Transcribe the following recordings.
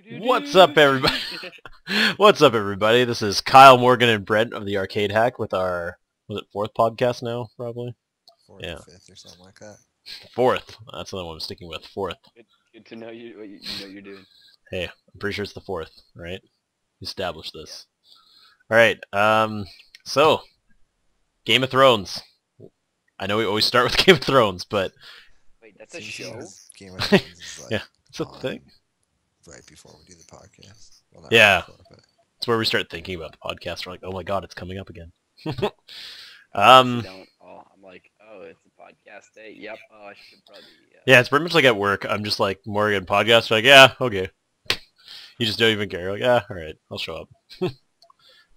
What's up, everybody? What's up, everybody? This is Kyle, Morgan, and Brent of the Arcade Hack with our, was it fourth podcast now, probably? Fourth Yeah. or fifth or something like that. Fourth. That's the one I'm sticking with. Fourth. Good to know you know you're doing. Hey, I'm pretty sure it's the fourth, right? Establish this. Alright, so, Game of Thrones. I know we always start with Game of Thrones, but... Wait, that's a Seems show? Game of Thrones is like Yeah, it's a on thing. right before we do the podcast. Well, not Yeah. right before, but It's where we start thinking about the podcast. We're like, oh my god, it's coming up again. I'm like, oh, it's a podcast day. Yep. Oh, I should probably. Yeah, it's pretty much like at work. I'm just like, Morgan, podcast? You're like, yeah, okay. You just don't even care. You're like, yeah, alright, I'll show up.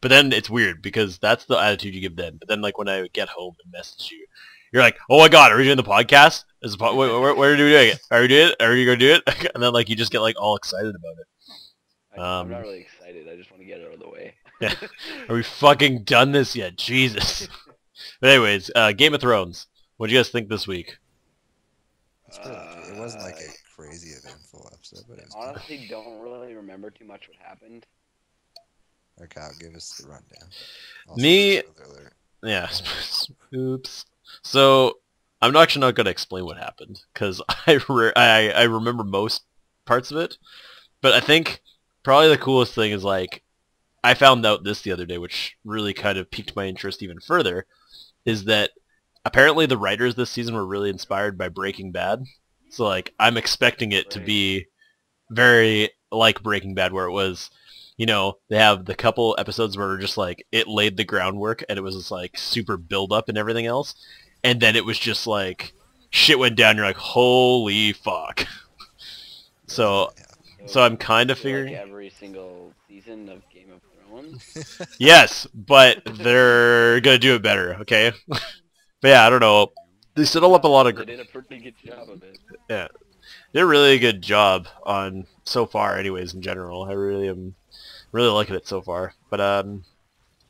But then it's weird because that's the attitude you give then. But then like when I get home and message you, you're like, oh my god, are we doing the podcast? Is the where are we doing it? Are we doing it? Are you going to do it? And then like you just get like all excited about it. I'm not really excited. I just want to get it out of the way. Yeah. Are we fucking done this yet? Jesus. But anyways, Game of Thrones. What do you guys think this week? it's pretty good. It wasn't like a crazy eventful episode, but it was Honestly, don't really remember too much what happened. good. Kyle, give us the rundown. Me- spoiler alert. Yeah. Oops. So I'm actually not going to explain what happened because I remember most parts of it. But I think probably the coolest thing is like I found out this the other day, which really kind of piqued my interest even further, is that apparently the writers this season were really inspired by Breaking Bad. So like I'm expecting it to be very like Breaking Bad, where it was, you know, they have the couple episodes where just like it laid the groundwork and it was just like super build up and everything else, and then it was just like shit went down. You're like, holy fuck. So Yeah. so I'm kind of I feel like figuring. every single season of Game of Thrones. Yes, but they're gonna do it better, okay? But yeah, I don't know. They settle up a lot of. They did a pretty good job of it. Yeah, did a really good job on so far, anyways. In general, I really am really liking it so far. But it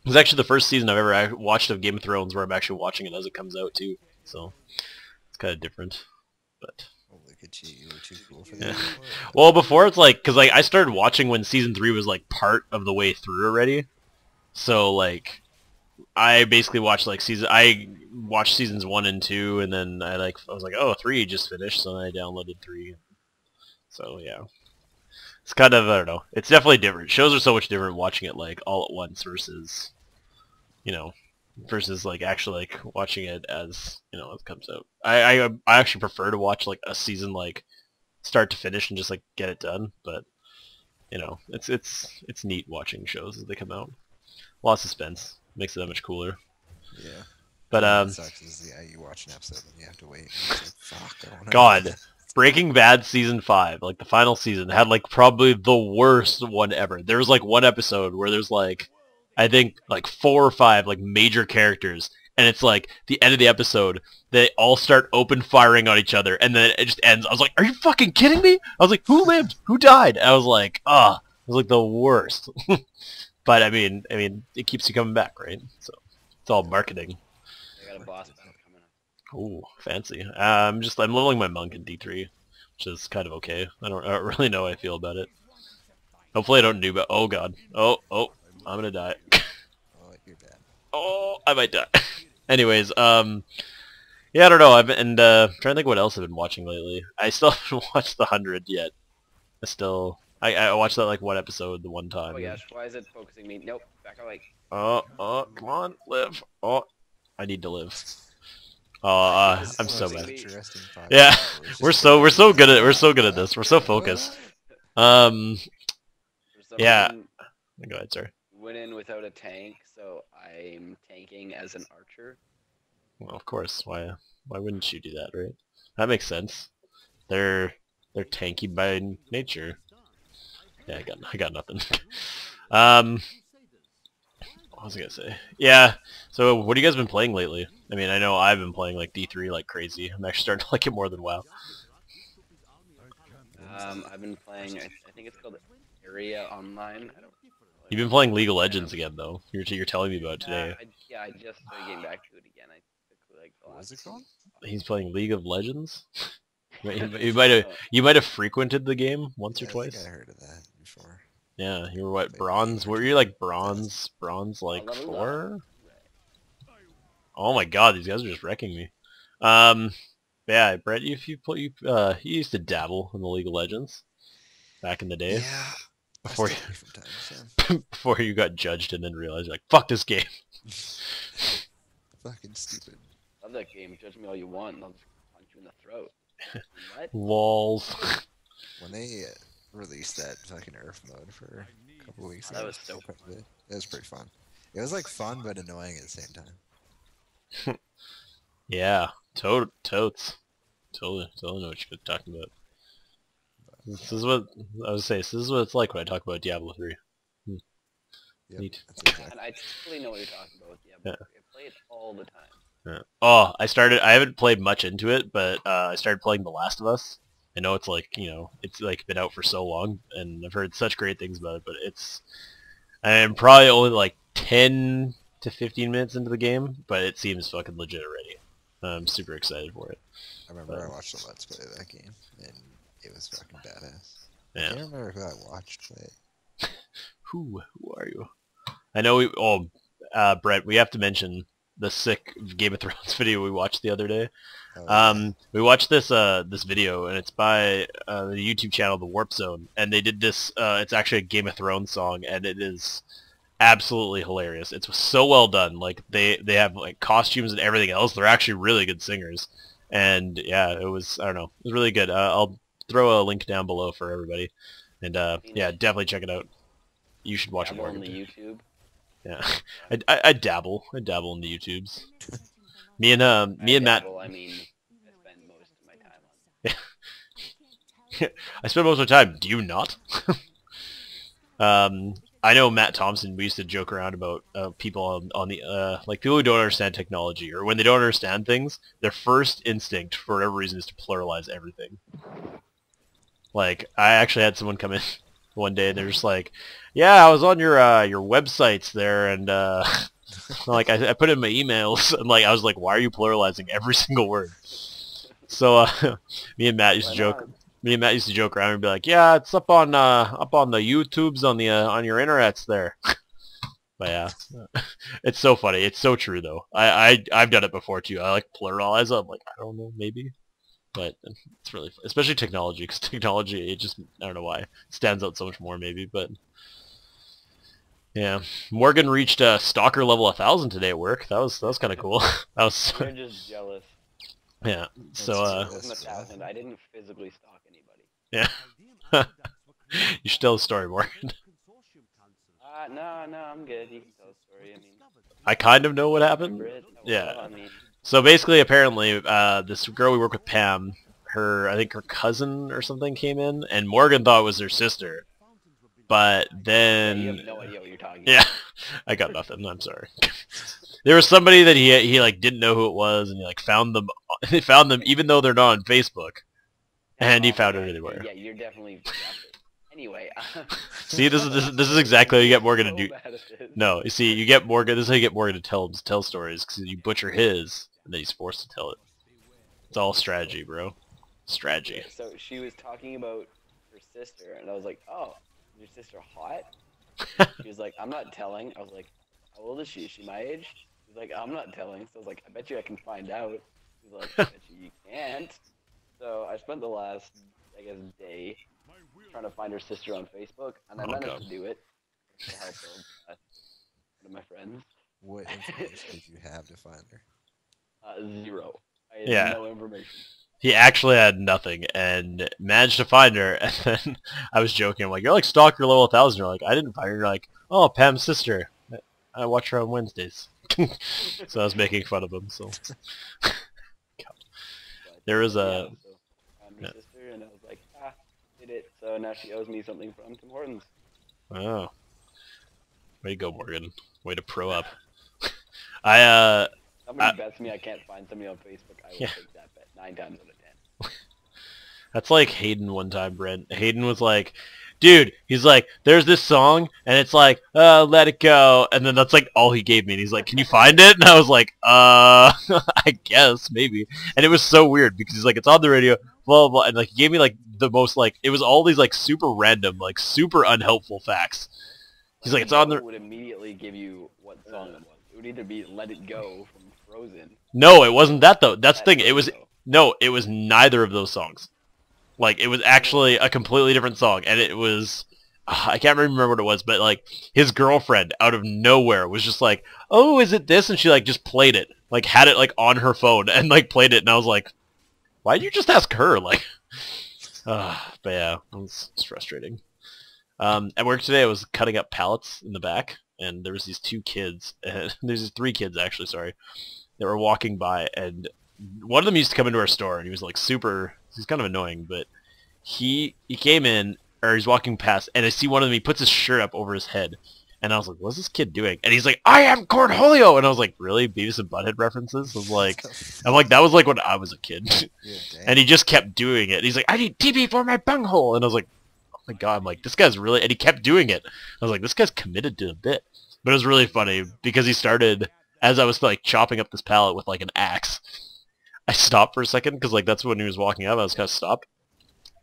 was actually the first season I've ever watched of Game of Thrones where I'm actually watching it as it comes out too. So it's kind of different, but. Oh, look at you. You were too cool for Yeah. that. Well, before it's like, because like I started watching when season 3 was like part of the way through already, so like I basically watched like I watched seasons 1 and 2, and then I was like, oh, 3 just finished, so then I downloaded 3. So yeah, it's kind of, I don't know, it's definitely different. Shows are so much different watching it like all at once versus, you know, versus like actually like watching it as, you know, it comes out. I actually prefer to watch like a season like start to finish and just like get it done, but you know, it's neat watching shows as they come out. A lot of suspense makes it that much cooler. Yeah. But What sucks is you watch an episode and you have to wait. And it's like, fuck, I wanna God, Breaking Bad season 5, like the final season, had like probably the worst one ever. There was like one episode where there's like, I think like 4 or 5 like major characters, and it's like the end of the episode, they all start open firing on each other, and then it just ends. I was like, are you fucking kidding me? I was like, who lived? Who died? I was like, ah, it was like the worst. But I mean, it keeps you coming back, right? So it's all marketing. I got a boss battle coming up. Ooh, fancy. I'm leveling my monk in D3, which is kind of okay. I don't really know how I feel about it. Hopefully I don't do, but oh god. Oh, I'm gonna die. Oh, you're bad. Oh, I might die. Anyways, yeah, I don't know. I've been trying to think what else I've been watching lately. I still haven't watched The 100 yet. I watched that like one episode the one time. Oh my gosh, why is it focusing me? Nope, back away. Oh, come on, live. Oh, I need to live. This I'm is so an bad. interesting podcast Yeah, where it's we're just so good at this. We're so focused. For some Yeah. reason, Go ahead, sir. went in without a tank, so I'm tanking as an archer. Well, of course. Why wouldn't you do that, right? That makes sense. They're tanky by nature. Yeah, I got nothing. What was I gonna say? Yeah. So, what have you guys been playing lately? I mean, I know I've been playing like D3 like crazy. I'm actually starting to like it more than WoW. I've been playing. I think it's called Area Online. I don't. You've been playing League of Legends again, though. You're telling me about today. I just started getting back to it again. I took like the What was last it called? He's playing League of Legends. You might have frequented the game once or Yeah, I think twice. I heard of that. before. Yeah, you were what, Played bronze? League Were or you like something. bronze like leveled up. 4? Right. Oh my god, these guys are just wrecking me. Yeah, Brett, you used to dabble in the League of Legends back in the day Yeah, I before still you, play from time to time. before you got judged and then realized you're like, fuck this game. Fucking stupid. Love that game. Judge me all you want, and I'll just punch you in the throat. What? Walls. When they released that fucking Earth mode for a couple weeks, That I was so quite a bit. It was pretty fun. It was like fun but annoying at the same time. Yeah, totes. Totally know what you're talking about. This is what I would say. This is what it's like when I talk about Diablo 3. Yep, Neat. that's exactly. And I totally know what you're talking about. Yeah, but I play it all the time. Yeah. Oh, I haven't played much into it, but I started playing The Last of Us. I know it's like, it's like been out for so long, and I've heard such great things about it, but I'm probably only like 10 to 15 minutes into the game, but it seems fucking legit already. I'm super excited for it. I remember I watched a Let's Play of that game, and it was fucking badass. I Yeah. can't remember who I watched play it. Who are you? I know Brett, we have to mention the sick Game of Thrones video we watched the other day. Oh, yeah. We watched this video, and it's by the YouTube channel The Warp Zone, and they did this. It's actually a Game of Thrones song, and it is absolutely hilarious. It's so well done. Like they have like costumes and everything else. They're actually really good singers, and yeah, it was it was really good. I'll throw a link down below for everybody, and yeah, definitely check it out. You should watch it Dabble more. on the YouTube. Yeah, I dabble in the YouTubes. Me and Matt. Dabble, I mean, I spend most of my time on. I spend most of my time. Do you not? I know Matt Thompson. We used to joke around about people on the like people who don't understand technology, or when they don't understand things, their first instinct for whatever reason is to pluralize everything. Like I actually had someone come in one day, and they're just like, "Yeah, I was on your websites there, and like I put in my emails, and like I was like, why are you pluralizing every single word?" So me and Matt used to joke. Me and Matt used to joke around and be like, "Yeah, it's up on the YouTubes on the on your internets there." But yeah, it's so funny. It's so true though. I've done it before too. I like pluralize. I'm like, I don't know, maybe, but it's really fun. Especially technology, because technology, it just I don't know why it stands out so much more maybe, but. Yeah, Morgan reached stalker level 1,000 today at work. That was kind of cool. That was You're just jealous. yeah. So I wasn't 1,000. I didn't physically stalk anybody. yeah. You should tell the story, Morgan. No, I'm good. You can tell the story. I mean, I kind of know what happened. remember it? Yeah. I mean, So basically, apparently, this girl we work with, Pam, I think her cousin or something came in, and Morgan thought it was her sister. But then you have no idea what you're talking yeah, I got nothing. I'm sorry. There was somebody that he like didn't know who it was, and he like found them. He found them even though they're not on Facebook, and he found it anywhere. Yeah, you're definitely. Anyway. See, this is exactly how you get Morgan to so do. bad at this. No, you see, you get Morgan. This is how you get Morgan to tell stories, because you butcher his, and then he's forced to tell it. It's all strategy, bro. Strategy. So she was talking about her sister, and I was like, "Oh, is your sister hot?" She was like, "I'm not telling." I was like, "How old is she? Is she my age?" She's like, "I'm not telling." So I was like, "I bet you I can find out." She's like, "I bet you can't." So I spent the last, I guess, day trying to find her sister on Facebook, and I managed to do it with the help of one of my friends. What information did you have to find her? Zero. I had Yeah. no information. He actually had nothing, and managed to find her, and then I was joking, I'm like, "You're like stalker level 1,000. You're like, "I didn't find her." You're like, "Oh, Pam's sister. I watch her on Wednesdays." So I was making fun of him, so. There was a... Yeah, so I found her sister, and I was like, did it. So now she owes me something from Tim Hortons. Oh. Way to go, Morgan. Way to pro up. I Somebody bets me I can't find somebody on Facebook, I will take that bet 9 times out of 10. That's like Hayden one time, Brent. Hayden was like, dude, he's like, there's this song, and it's like, let it go, and then that's like all he gave me. And he's like, can you find it? And I was like, I guess maybe. And it was so weird because he's like, it's on the radio, blah blah blah, and like he gave me like the most like it was all these like super random, like super unhelpful facts. He's like, it's on the. Would immediately give you what song it was. It would either be "Let It Go" from Frozen. No, it wasn't that though. That's the thing. It was Frozen, no, it was neither of those songs. Like it was actually a completely different song, and it was I can't remember what it was, but like his girlfriend out of nowhere was just like, "Oh, is it this?" And she like just played it, like had it like on her phone and like played it, and I was like, "Why'd you just ask her?" Like, but yeah, it's frustrating. At work today, I was cutting up pallets in the back, and there was these two kids, and there's these three kids actually, sorry, that were walking by, and one of them used to come into our store, and he was like he's kind of annoying, but he came in, or he's walking past, and I see one of them, he puts his shirt up over his head, and I was like, what's this kid doing? And he's like, I am Cornholio! And I was like, really? Beavis and Butthead references? I'm like, that was like when I was a kid. Yeah, And he just kept doing it. He's like, I need TP for my bunghole! And I was like, oh my god, I'm like, this guy's really... And he kept doing it. I was like, this guy's committed to the bit. But it was really funny, because he started, as I was like chopping up this pallet with like an axe, I stopped for a second, because like that's when he was walking up, I was kind of stopped.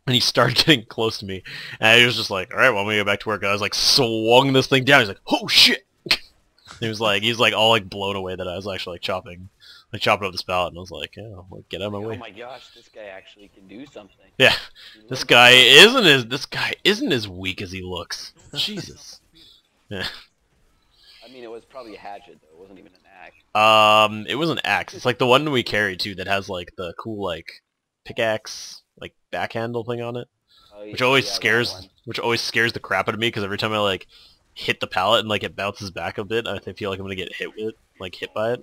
And he started getting close to me, and he was just like, alright, well, I'm gonna go back to work. And I was like, swung this thing down, he's like, oh shit! He was like all like blown away that I was actually like chopping up this pallet, and I was like, yeah, like, get out of my way. Oh my gosh, this guy actually can do something. Yeah, this guy isn't as weak as he looks. Jesus. Yeah. I mean, it was probably a hatchet, though. It wasn't even an axe. It was an axe. It's like the one we carry too that has like the cool like pickaxe like back handle thing on it, Oh, yeah, which always yeah, that scares one. the crap out of me because every time I like hit the pallet and like it bounces back a bit, I feel like I'm gonna get hit by it,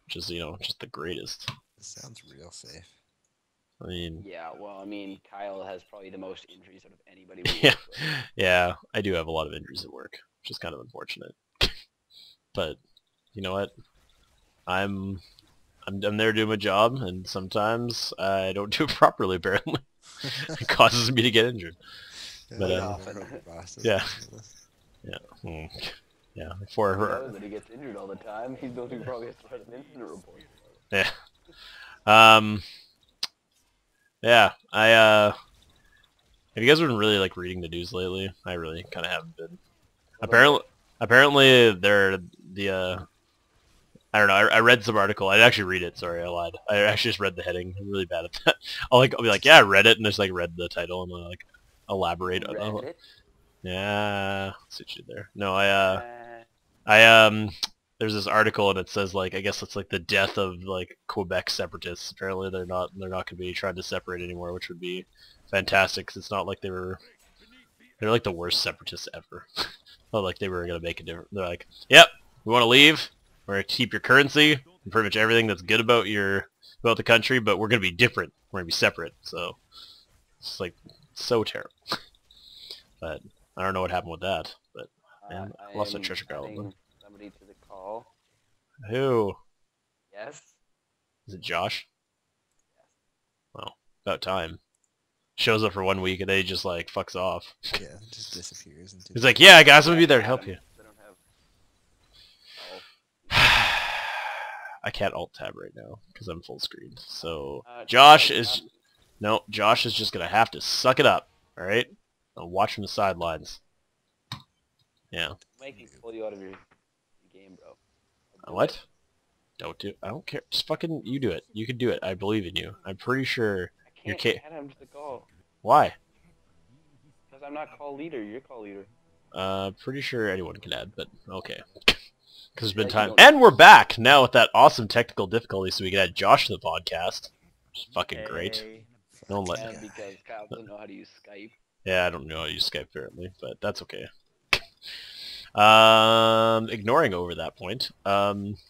which is just the greatest. This sounds real safe. I mean, Yeah, well, I mean, Kyle has probably the most injuries out of anybody we yeah, work with. yeah, I do have a lot of injuries at work, which is kind of unfortunate. But you know what? I'm there doing my job, and sometimes I don't do it properly. Apparently, it causes me to get injured. But yeah, yeah. For He her, knows that he gets injured all the time. He's the one who probably has to write an incident report. yeah. Yeah. Have you guys been really like reading the news lately? I really kind of haven't been. Apparently, they're the I don't know. I read some article. I actually read it. Sorry, I lied. I actually just read the heading. I'm really bad at that. I'll be like, yeah, I read it, and just like read the title, and I'll like elaborate. Read it? Yeah, see what you did there. No, Uh, there's this article, and it says like, I guess it's like the death of like Quebec separatists. Apparently, they're not going to be trying to separate anymore, which would be fantastic. Cause it's not like they're like the worst separatists ever. Not like they were going to make a difference. They're like, yep, we want to leave. We're going to keep your currency and pretty much everything that's good about the country, but we're going to be different. We're going to be separate. So it's like so terrible. But I don't know what happened with that. But man, I lost a treasure adding somebody to the call. Who? Yes? Is it Josh? Well, about time. Shows up for 1 week and then he just like fucks off. Yeah, it just disappears. Into He's like, yeah, guys, I'm gonna be there to help you. I don't have... I can't alt tab right now because I'm full screen. So Josh Josh is just gonna have to suck it up. All right, I'll watch from the sidelines. Yeah. Make me pull you out of your game, bro. What? Don't do. I don't care. Just fucking you do it. You can do it. I believe in you. I'm pretty sure I you're can't add him to the call. Why? Because I'm not call leader. You're call leader. Pretty sure anyone can add, but okay. Because it's been Yeah, time. you don't- And we're back now with that awesome technical difficulty, so we can add Josh to the podcast. Which is fucking great. No one let And because Kyle doesn't know how to use Skype. Yeah, I don't know how to use Skype apparently, but that's okay. Ignoring over that point.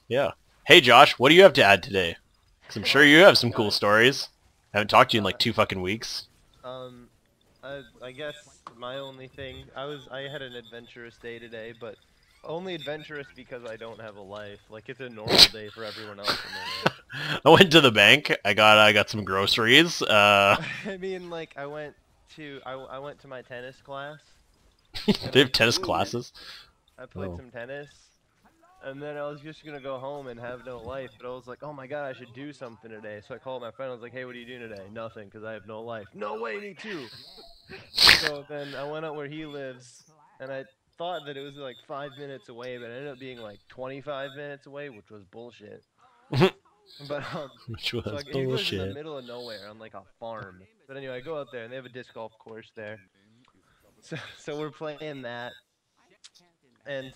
Yeah. Hey Josh, what do you have to add today? Because I'm sure you have some cool stories. I haven't talked to you in like 2 fucking weeks. I guess my only thing, I had an adventurous day today, but only adventurous because I don't have a life. Like, it's a normal day for everyone else in the world. I went to the bank. I got some groceries. I mean, like, I went I went to my tennis class. They have tennis Ooh. classes. I played Oh. some tennis, and then I was just gonna go home and have no life. But I was like, oh my god, I should do something today. So I called my friend. I was like, hey, what are you doing today? Nothing, because I have no life. No way, me too. So then I went out where he lives, and I thought that it was like 5 minutes away, but it ended up being like 25 minutes away, which was bullshit. But Which so was he lives in the bullshit. middle of nowhere on like a farm. But anyway, I go out there and they have a disc golf course there. So we're playing that, and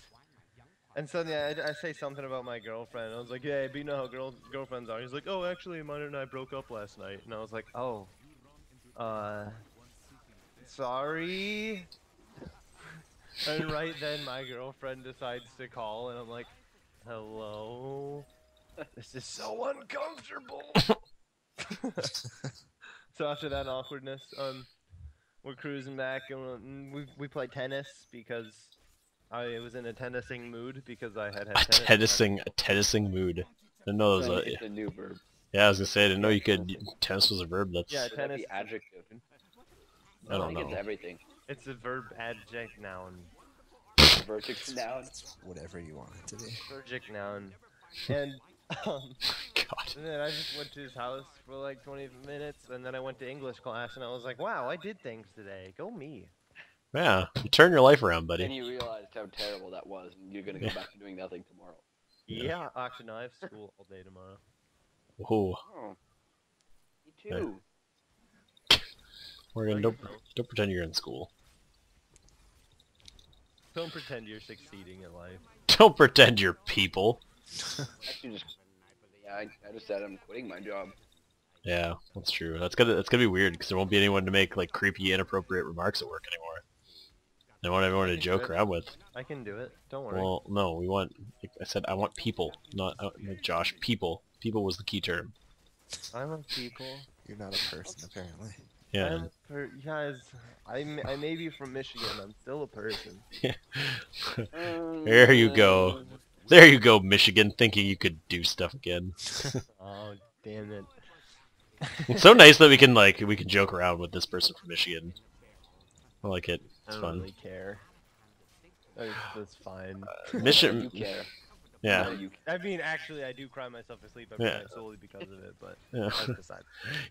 suddenly I say something about my girlfriend. I was like, yeah, but you know how girlfriends are. He's like, oh, actually, mine and I broke up last night. And I was like, oh, sorry. And right then my girlfriend decides to call, and I'm like, hello. This is so uncomfortable. So after that awkwardness, we're cruising back, and we play tennis because I was in a tennising mood because I had tennis. A tennising mood. I didn't know it was So a, it's a new verb. yeah, I was gonna say I didn't know you could. Tennis was a verb. That's Yeah, Should that tennis. be adjective? I don't think it's know. everything. It's a verb, adject, noun, Vertex noun. It's whatever you want it to be. verbic noun, and God. and then I just went to his house for like 20 minutes, and then I went to English class, and I was like, wow, I did things today. Go me. Yeah, you turn your life around, And buddy. you realized how terrible that was, and you're gonna go back to doing nothing tomorrow. Yeah, actually, no, I have school all day tomorrow. Oh, Oh. Me too. Morgan, you don't know. don't pretend you're in school. Don't pretend you're succeeding in life. Don't pretend you're people. Actually, yeah, I just said I'm quitting my job. Yeah, that's true. That's gonna be weird because there won't be anyone to make like creepy, inappropriate remarks at work anymore. They want everyone to joke around with. I can do it. Don't worry. Well, no, we want. Like I said, I want people, not like Josh. People. People was the key term. I love people. You're not a person, apparently. Yeah. Guys, I may be from Michigan. I'm still a person. There you go. There you go, Michigan, thinking you could do stuff again. Oh, damn it. It's so nice that we can joke around with this person from Michigan. I like it. I It's don't fun. really care. That's fine. Mission. You care. Yeah. No, you I mean, actually, I do cry myself to sleep every Yeah. night solely because of it, but Yeah. that's beside.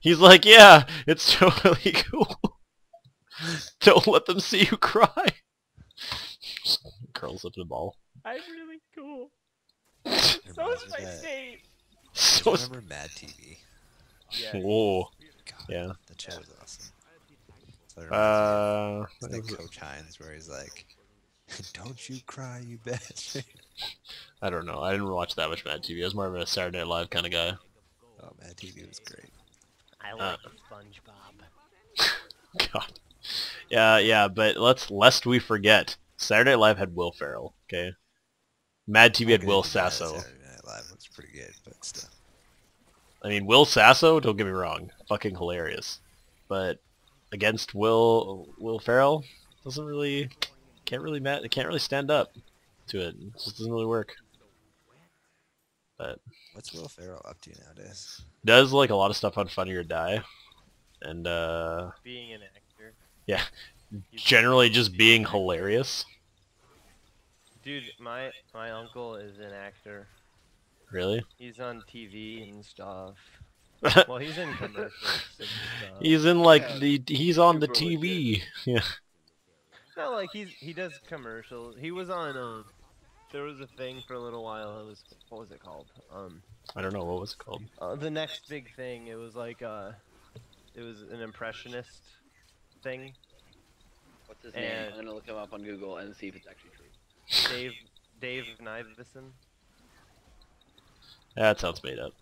He's like, yeah, it's totally cool. Don't let them see you cry. Just curls up to the ball. I'm really cool. It reminds me of that- state. So Remember Mad TV? Yeah. whoa. God, Yeah. that show was awesome. So it reminds me What of, is like it? Coach Hines, where he's like, "Don't you cry, you bitch." I don't know. I didn't watch that much Mad TV. I was more of a Saturday Night Live kind of guy. Oh, Mad TV was great. I like SpongeBob. God. Yeah, but lest we forget, Saturday Night Live had Will Ferrell, okay? Mad TV had Okay, Will yeah, Sasso. Saturday Night Live was pretty good, but still. I mean, Will Sasso, don't get me wrong, fucking hilarious. But against Will Ferrell, can't really stand up to it. It just doesn't really work. But What's Will Ferrell up to nowadays? does like a lot of stuff on Funny or Die, and Being an actor. yeah, generally just being hilarious. Dude, my uncle is an actor. Really, He's on TV and stuff. Well, he's in commercials and stuff. he's in like Yeah. he's on the Super TV. Yeah. No, like he does commercials. He was on there was a thing for a little while. It was, what was it called? I don't know what was it called. The next big thing. It was like it was an impressionist thing. What's his name? And- I'm gonna look him up on Google and see if it's actually true. Dave Nivison. That sounds made up.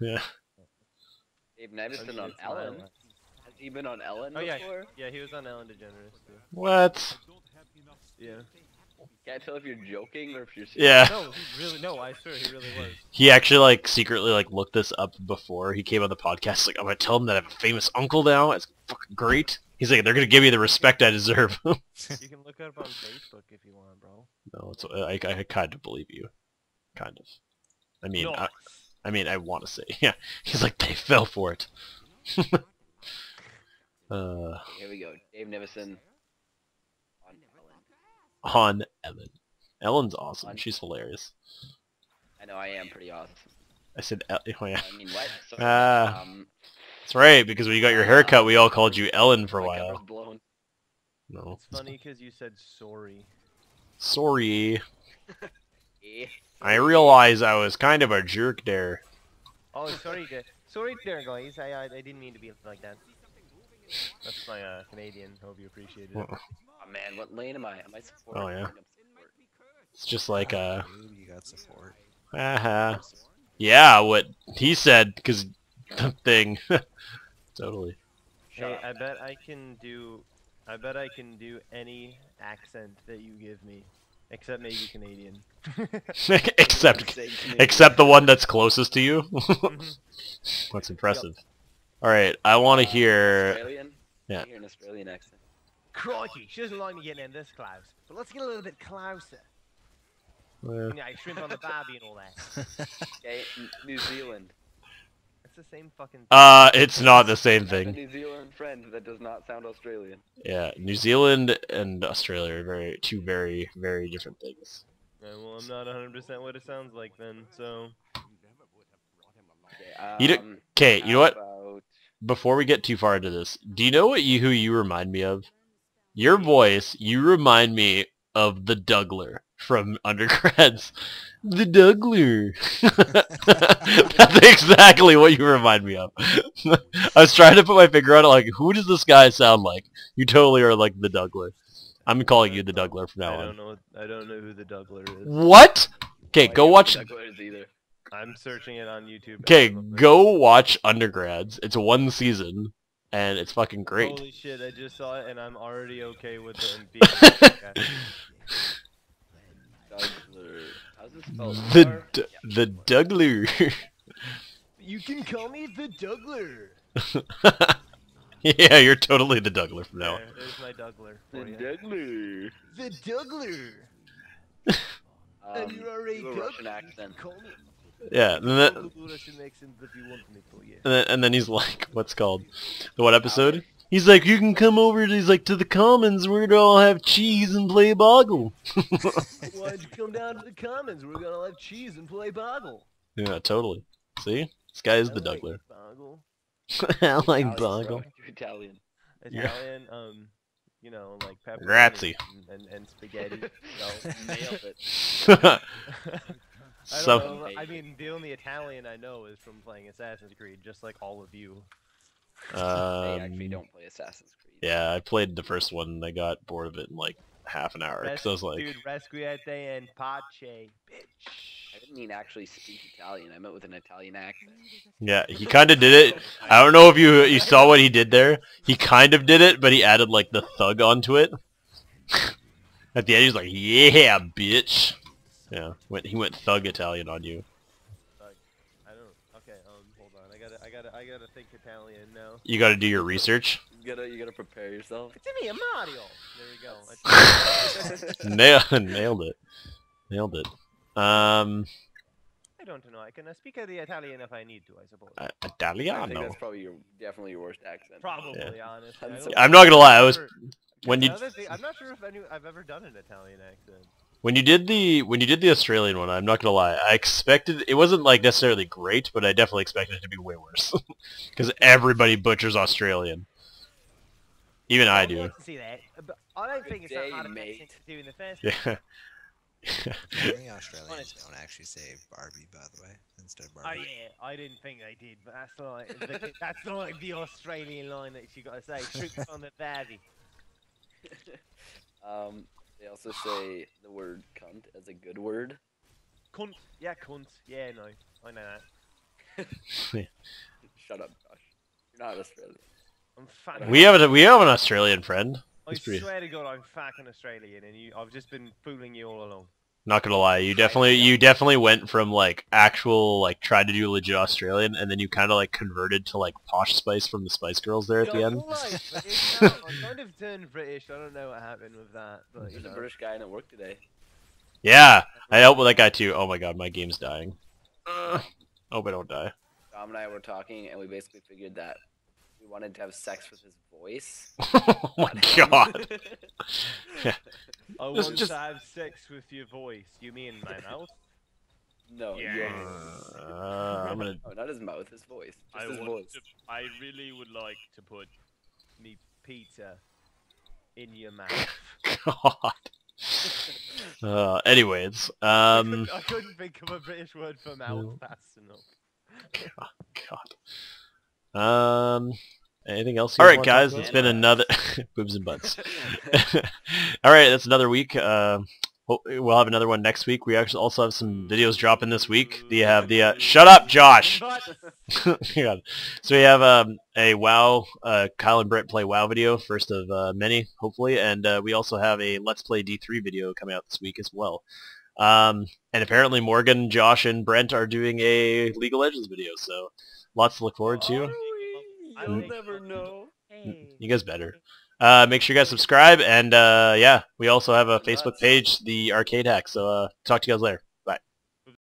Yeah. Dave Nevison mean, on it's Ellen. Miles. Has he been on Ellen Oh yeah, before? yeah, he was on Ellen DeGeneres too. What? Yeah. Can't tell if you're joking or if you're serious. Yeah. No, he really, no, I swear he really was. He actually like secretly like looked this up before he came on the podcast. Like, I'm gonna tell him that I have a famous uncle now. It's fucking great. He's like, they're gonna give me the respect I deserve. You can look it up on Facebook if you want, bro. No, it's I kind of believe you, kind of. I mean, No. I want to say, yeah. He's like, they fell for it. Here we go. Dave Nivison on Ellen. On Ellen. Ellen's awesome. On- She's hilarious. I know I am pretty awesome. I said, oh yeah. I mean, what? Sorry. Ah. That's right, because when you got your haircut, we all called you Ellen for a my while. camera's blown. No. It's funny because you said sorry. Sorry. Eh. I realize I was kind of a jerk there. Oh, sorry there, guys. I didn't mean to be like that. That's my Canadian. Hope you appreciate it. Oh man, what lane am I? Am I support? Oh, yeah. I'm support. It's just like, Dude, you got support. haha. Yeah, what he said, because the thing. Totally. Shut Hey, up. I bet I can do any accent that you give me, except maybe Canadian. except the one that's closest to you. That's impressive. Alright, I want to hear... Australian? Yeah. I hear an Australian accent. Crikey, she doesn't like me getting in this close. But let's get a little bit closer. Yeah, shrimp on the barbie and all that. Okay, New Zealand. It's the same fucking. It's not the same I have a thing. New Zealand friend that does not sound Australian. Yeah, New Zealand and Australia are two very, very different things. Well, I'm not 100% what it sounds like then, so. Okay, You don't- Okay, you know what? About... Before we get too far into this, do you know who you remind me of? Your voice, you remind me of the Dougler from Undergrads. The Dougler. That's exactly what you remind me of. I was trying to put my finger on it, like, who does this guy sound like? You totally are like the Dougler. I'm calling you the Dougler from now I on. don't know who the Dougler is. What? Okay, go watch. Either. I'm searching it on YouTube. Okay, go watch Undergrads. It's one season, and it's fucking great. Holy shit, I just saw it and I'm already okay with it being okay. Dougler. How's this spelled? The Dougler. You can call me the Dougler. Yeah, you're totally the Dougler from now on. There's my Dougler The for you. Dougler. The Dougler. And you're already do a Russian accent. Call me. Yeah, and then, The Russian accent that you want me to, yeah. and then he's like, what's called? The what episode? He's like, you can come over to, he's like, to the Commons, we're gonna all have cheese and play Boggle. Why don't you come down to the Commons? We're gonna have cheese and play Boggle. Yeah, totally. See? This guy is the I like Dougler. Boggle. I like Italian, Boggle. bro. You're Italian. Yeah. Italian, you know, like pepperoni Grazie. and spaghetti. No, nailed it. I So, don't know. I mean, the only Italian I know is from playing Assassin's Creed, just like all of you. They actually don't play Assassin's Creed. yeah, I played the first one and I got bored of it in like half an hour. Because I was like, Dude, Resquiete and Pace, bitch. I didn't mean actually speak Italian. I meant with an Italian accent. yeah, he kind of did it. I don't know if you saw what he did there. He kind of did it, but he added like the thug onto it. At the end, he's like, "Yeah, bitch." Yeah, he went thug Italian on you. I don't. Okay, hold on. I gotta think Italian now. You got to do your research. You gotta prepare yourself. It's me, a Mario. There we go. Nailed it. Nailed it. I don't know. I can speak the Italian if I need to, I suppose. I think Italiano. that's probably definitely your worst accent. Probably, honestly. I don't- I'm not gonna lie. I was when you Another thing, I'm not sure if I've ever done an Italian accent. when you did the Australian one. I'm not gonna lie. I expected it wasn't like necessarily great, but I definitely expected it to be way worse because everybody butchers Australian. Even I do. See that? But I don't think it's that Good hard day, of an mate. accent to do in the first place. Yeah. Many Australians don't actually say Barbie, by the way, instead of Oh Barbie. yeah, I didn't think they did, but that's not like the Australian line that you gotta say. Tricks on the daddy. They also say the word cunt as a good word. Cunt. Yeah, cunt. Yeah, no, I know that. Shut up, Josh. You're not Australian. I'm fucking. We have an Australian friend. I He's pretty. swear to God, I'm fucking Australian, and I've just been fooling you all along. Not gonna lie, you definitely went from like actual like tried to do legit Australian, and then you kind of like converted to like Posh Spice from the Spice Girls there at the end. Right, but it's not, I kind of turned British. I don't know what happened with that, but you There's a know. British guy in at work today. Yeah, I helped with that guy too. Oh my god, my game's dying. Hope I don't die. Dom and I were talking, and we basically figured that he wanted to have sex with his voice. Oh my god. I Just- want just- to have sex with your voice. You mean my mouth? No, Yes. yours. I'm gonna. Oh, not his mouth, his voice. Just I his want voice. to. I really would like to put me pizza in your mouth. God. Anyways, I couldn't think of a British word for mouth fast enough. God. Anything else? You All right, wanna talk guys, about? it's been another boobs and butts. All right, that's another week. We'll have another one next week. We actually also have some videos dropping this week. Do you have the? Shut up, Josh. God. So we have a WoW, Kyle and Brett play WoW video, first of many, hopefully, and we also have a Let's Play D3 video coming out this week as well. And apparently Morgan, Josh, and Brent are doing a League of Legends video, so lots to look forward to. You'll never know. You guys better. Make sure you guys subscribe, and yeah, we also have a Facebook page, The Arcade Hack, so talk to you guys later.